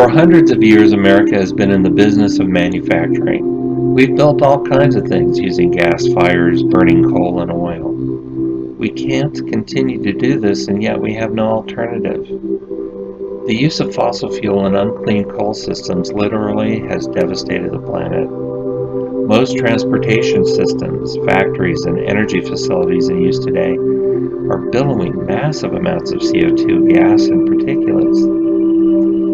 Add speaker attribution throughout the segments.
Speaker 1: For hundreds of years, America has been in the business of manufacturing. We've built all kinds of things using gas fires, burning coal and oil. We can't continue to do this, and yet we have no alternative. The use of fossil fuel and unclean coal systems literally has devastated the planet. Most transportation systems, factories, and energy facilities in use today are billowing massive amounts of CO2 gas and particulates.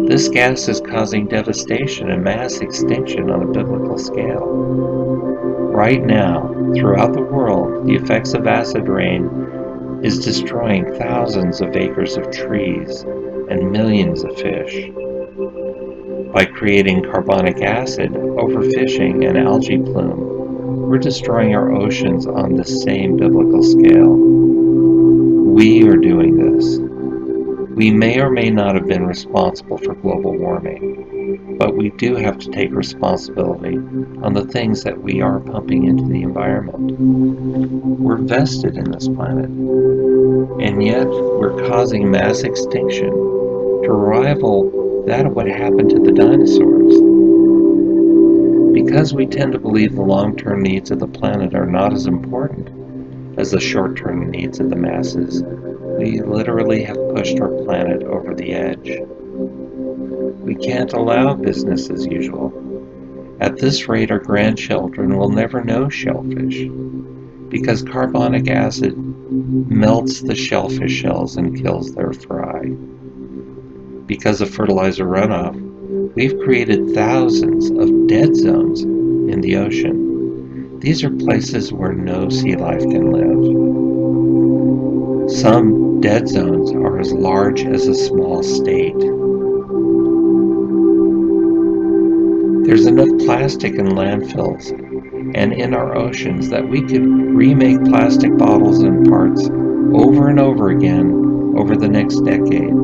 Speaker 1: This gas is causing devastation and mass extinction on a biblical scale. Right now, throughout the world, the effects of acid rain is destroying thousands of acres of trees and millions of fish. By creating carbonic acid, overfishing, and algae bloom, we're destroying our oceans on the same biblical scale. We are doing this. We may or may not have been responsible for global warming, but we do have to take responsibility on the things that we are pumping into the environment. We're vested in this planet, and yet we're causing mass extinction to rival that of what happened to the dinosaurs. Because we tend to believe the long-term needs of the planet are not as important as the short-term needs of the masses, we literally have pushed our planet over the edge. We can't allow business as usual. At this rate, our grandchildren will never know shellfish, because carbonic acid melts the shellfish shells and kills their fry. Because of fertilizer runoff, we've created thousands of dead zones in the ocean. These are places where no sea life can live. Some dead zones are as large as a small state. There's enough plastic in landfills and in our oceans that we could remake plastic bottles and parts over and over again over the next decade.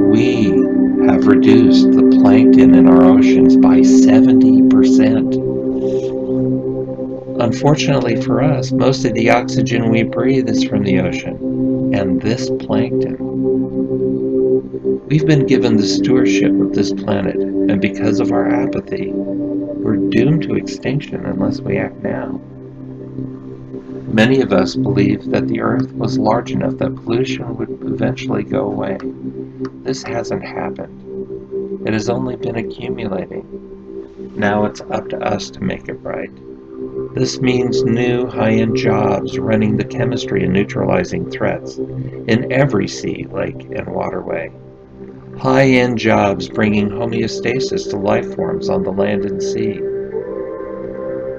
Speaker 1: We have reduced the plankton in our oceans by 70%. Unfortunately for us, most of the oxygen we breathe is from the ocean and this plankton. We've been given the stewardship of this planet, and because of our apathy, we're doomed to extinction unless we act now. Many of us believe that the Earth was large enough that pollution would eventually go away. This hasn't happened. It has only been accumulating. Now it's up to us to make it right. This means new high-end jobs running the chemistry and neutralizing threats in every sea, lake, and waterway. High-end jobs bringing homeostasis to life forms on the land and sea.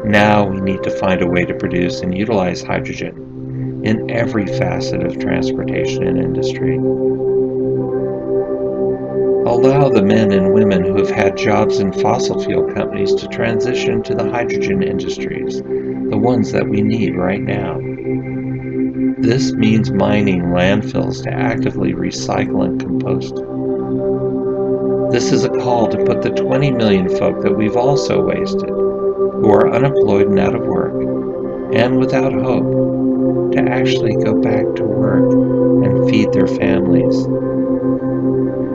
Speaker 1: Now we need to find a way to produce and utilize hydrogen in every facet of transportation and industry. Allow the men and women who have had jobs in fossil fuel companies to transition to the hydrogen industries, the ones that we need right now. This means mining landfills to actively recycle and compost. This is a call to put the 20 million folk that we've also wasted, who are unemployed and out of work, and without hope, to actually go back to work and feed their families.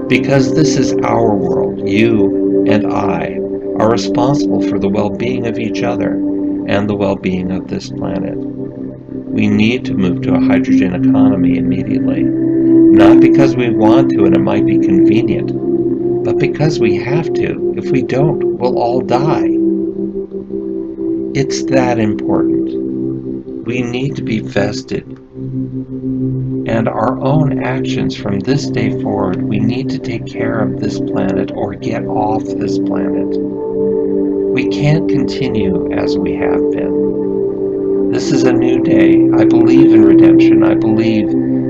Speaker 1: Because this is our world, you and I are responsible for the well-being of each other and the well-being of this planet. We need to move to a hydrogen economy immediately, not because we want to and it might be convenient, but because we have to. If we don't, we'll all die. It's that important. We need to be vested. And our own actions from this day forward, we need to take care of this planet or get off this planet. We can't continue as we have been. This is a new day. I believe in redemption. I believe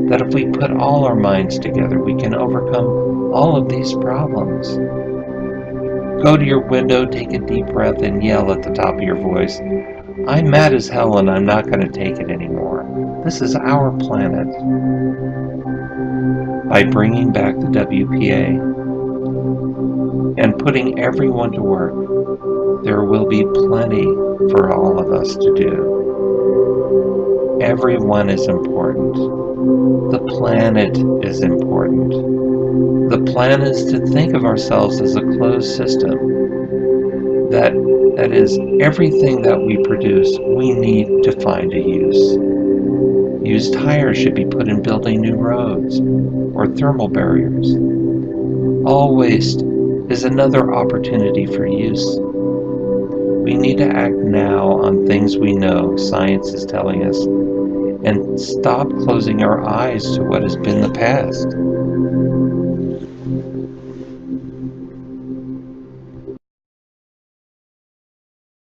Speaker 1: that if we put all our minds together, we can overcome all of these problems. Go to your window, take a deep breath, and yell at the top of your voice, "I'm mad as hell and I'm not going to take it anymore. This is our planet." By bringing back the WPA and putting everyone to work, there will be plenty for all of us to do. Everyone is important. The planet is important. The plan is to think of ourselves as a closed system. That is, everything that we produce, we need to find a use. Used tires should be put in building new roads or thermal barriers. All waste is another opportunity for use. We need to act now on things we know science is telling us and stop closing our eyes to what has been the past.